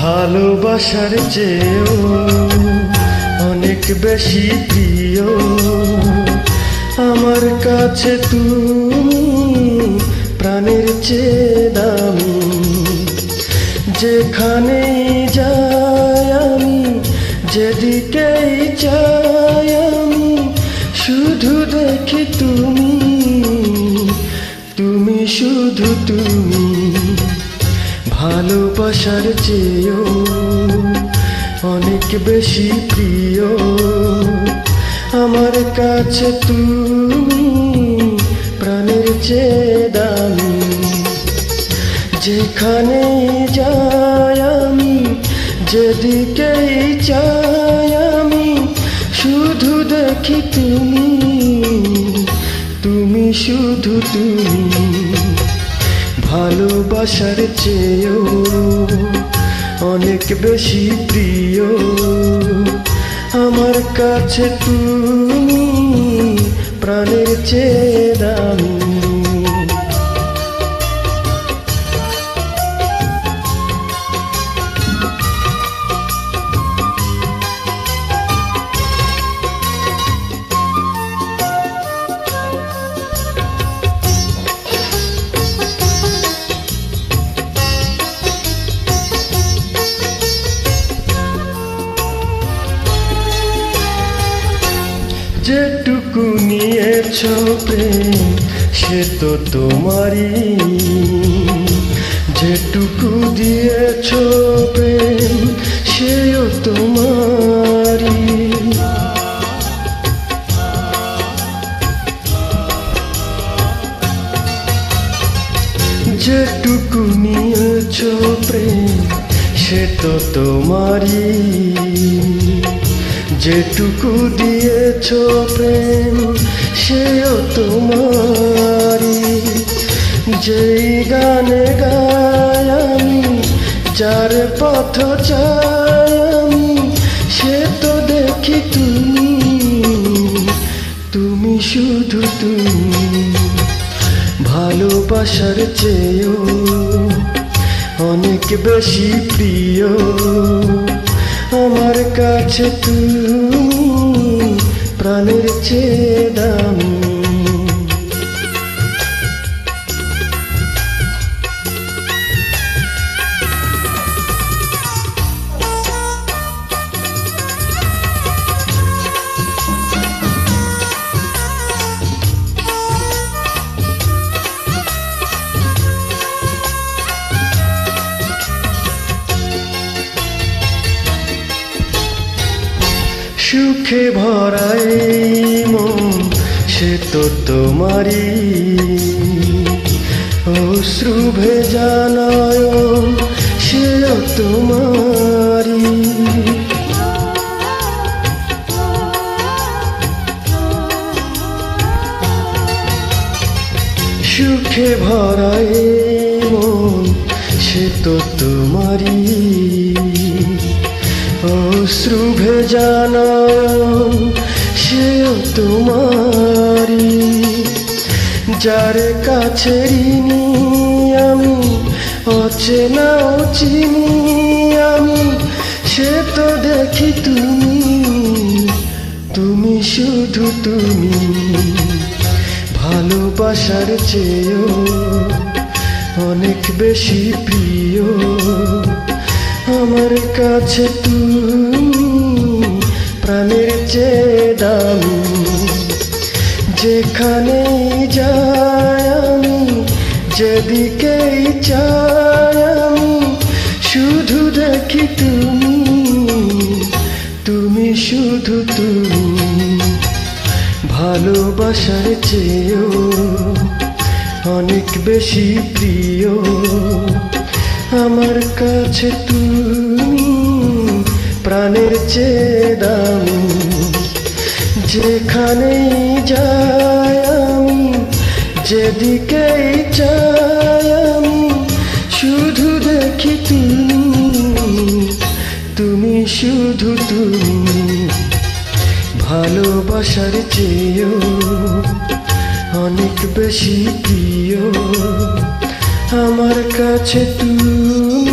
ভালোবাসার চেয়েও অনেক বেশি প্রিয় আমার কাছে তুমি, প্রাণের চেয়ে দামি। যেখানেই যাই আমি, যেদিকেই চাই আমি, শুধু দেখি তুমি, তুমি শুধু তুমি। ভালোবাসার চেয়েও অনেক বেশি প্রিয় আমার কাছে তুমি, প্রাণের চেয়ে দামি। যেখানেই যাই আমি, যেদিকেই চাই আমি, শুধু দেখি তুমি, তুমি শুধু তুমি। ভালোবাসার চেয়েও অনেক বেশি প্রিয় আমার কাছে তুমি, প্রাণের চেয়ে দামি। যেটুকু নিয়েছ প্রেম সে তো তোমারই, যেটুকু দিয়েছ প্রেম সেও তোমারই। যেটুকু নিয়েছ প্রেম সে তো তোমারই, যেটুকু দিয়েছ প্রেম সেও তোমারই। যেই গানে গাই আমি, যার পথ চাই আমি, সে তো দেখি তুমি, তুমি শুধু তুমি। ভালোবাসার চেয়েও অনেক বেশি প্রিয় আমার কাছে তুমি, প্রাণের চেয়ে দামি। সুখে ভরাই মন সে তো তোমারই, অশ্রু ভেজা নয়ন সেও তোমারই। সুখে ভরাই মন সে তো তোমারই, অশ্রু ভেজা নয়ন সেও তোমারই। যার কাছে ঋণী আমি, অচেনা চিনি আমি, সে তো দেখি তুমি, তুমি শুধু তুমি। ভালোবাসার চেয়েও অনেক বেশি প্রিয় আমার কাছে তুমি, প্রাণের চেয়ে দামি। যেখানেই যাই আমি, যেদিকেই চাই আমি, শুধু দেখি তুমি, তুমি শুধু তুমি। ভালোবাসার চেয়েও অনেক বেশি প্রিয় আমার কাছে তুমি, প্রাণের চেয়ে দামি। যেখানেই যাই আমি, যেদিকেই চাই আমি, শুধু দেখি তুমি, তুমি শুধু তুমি। ভালোবাসার চেয়েও অনেক বেশি প্রিয় আমার কাছে তুমি।